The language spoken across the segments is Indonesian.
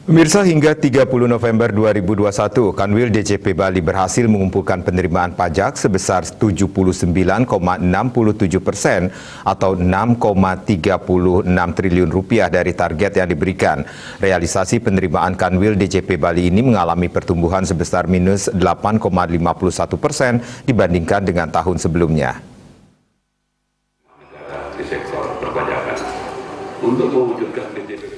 Pemirsa, hingga 30 November 2021, Kanwil DJP Bali berhasil mengumpulkan penerimaan pajak sebesar 79,67% atau 6,36 triliun rupiah dari target yang diberikan. Realisasi penerimaan Kanwil DJP Bali ini mengalami pertumbuhan sebesar minus 8,51% dibandingkan dengan tahun sebelumnya. Di sektor perpajakan untuk mewujudkan DJP.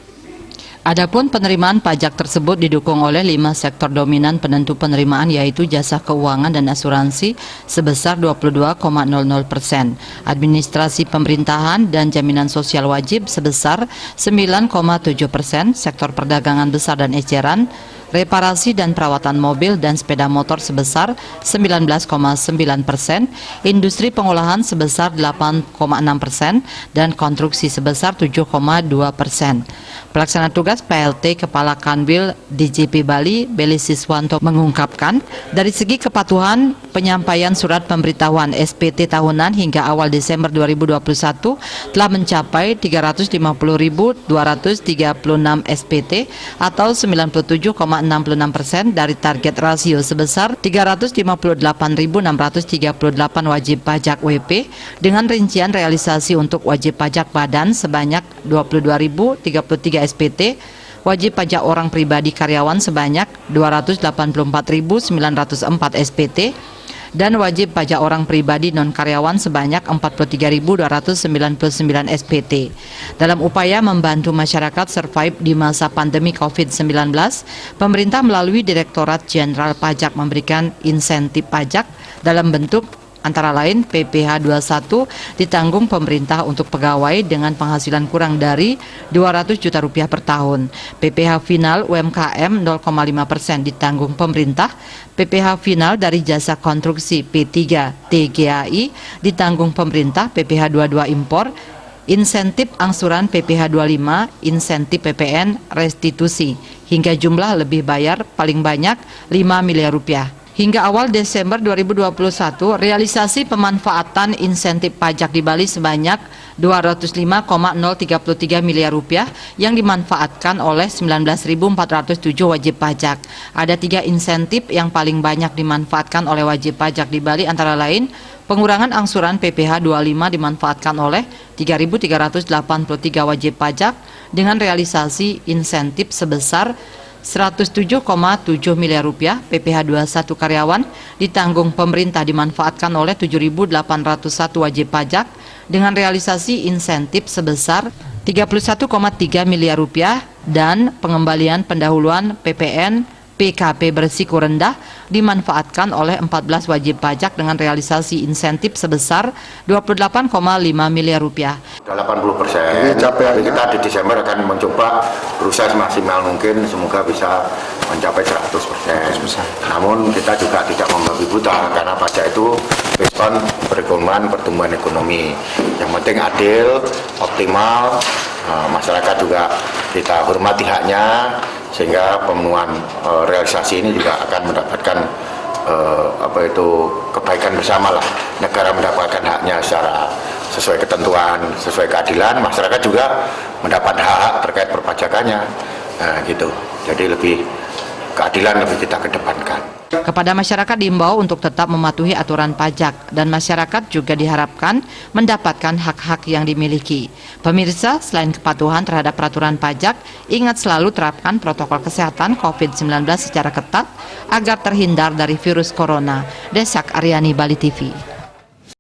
Adapun penerimaan pajak tersebut didukung oleh 5 sektor dominan penentu penerimaan, yaitu jasa keuangan dan asuransi sebesar 22,00%, administrasi pemerintahan dan jaminan sosial wajib sebesar 9,7%, sektor perdagangan besar dan eceran, reparasi dan perawatan mobil dan sepeda motor sebesar 19,9%, industri pengolahan sebesar 8,6%, dan konstruksi sebesar 7,2%. Pelaksana tugas PLT Kepala Kanwil DJP Bali, Beli Siswanto, mengungkapkan dari segi kepatuhan penyampaian surat pemberitahuan SPT tahunan hingga awal Desember 2021 telah mencapai 350.236 SPT atau 97,66% dari target rasio sebesar 358.638 wajib pajak WP dengan rincian realisasi untuk wajib pajak badan sebanyak 22.033 SPT, wajib pajak orang pribadi karyawan sebanyak 284.904 SPT, dan wajib pajak orang pribadi non-karyawan sebanyak 43.299 SPT. Dalam upaya membantu masyarakat survive di masa pandemi COVID-19, pemerintah melalui Direktorat Jenderal Pajak memberikan insentif pajak dalam bentuk antara lain PPh 21 ditanggung pemerintah untuk pegawai dengan penghasilan kurang dari 200 juta rupiah per tahun. PPh final UMKM 0,5% ditanggung pemerintah. PPh final dari jasa konstruksi P3 TGAI ditanggung pemerintah. PPh 22 impor, insentif angsuran PPh 25, insentif PPN restitusi, hingga jumlah lebih bayar paling banyak 5 miliar rupiah. Hingga awal Desember 2021, realisasi pemanfaatan insentif pajak di Bali sebanyak 205,033 miliar rupiah yang dimanfaatkan oleh 19.407 wajib pajak. Ada 3 insentif yang paling banyak dimanfaatkan oleh wajib pajak di Bali, antara lain pengurangan angsuran PPh 25 dimanfaatkan oleh 3.383 wajib pajak dengan realisasi insentif sebesar 107,7 miliar rupiah. PPh 21 karyawan ditanggung pemerintah dimanfaatkan oleh 7.801 wajib pajak dengan realisasi insentif sebesar 31,3 miliar rupiah, dan pengembalian pendahuluan PPN PKP berisiko rendah dimanfaatkan oleh 14 wajib pajak dengan realisasi insentif sebesar 28,5 miliar rupiah. 80%. Tapi kita di Desember akan mencoba berusaha semaksimal mungkin, semoga bisa mencapai 100%. Namun kita juga tidak membabi buta karena pajak itu respon perekonomian, pertumbuhan ekonomi. Yang penting adil, optimal, masyarakat juga kita hormati haknya, sehingga pemenuhan realisasi ini juga akan mendapatkan kebaikan bersama lah. Negara mendapatkan haknya secara sesuai ketentuan, sesuai keadilan, masyarakat juga mendapat hak-hak terkait perpajakannya. Nah, gitu. Jadi lebih keadilan lebih kita kedepankan. Kepada masyarakat diimbau untuk tetap mematuhi aturan pajak, dan masyarakat juga diharapkan mendapatkan hak-hak yang dimiliki. Pemirsa, selain kepatuhan terhadap peraturan pajak, ingat selalu terapkan protokol kesehatan COVID-19 secara ketat agar terhindar dari virus corona. Desak Aryani, Bali TV.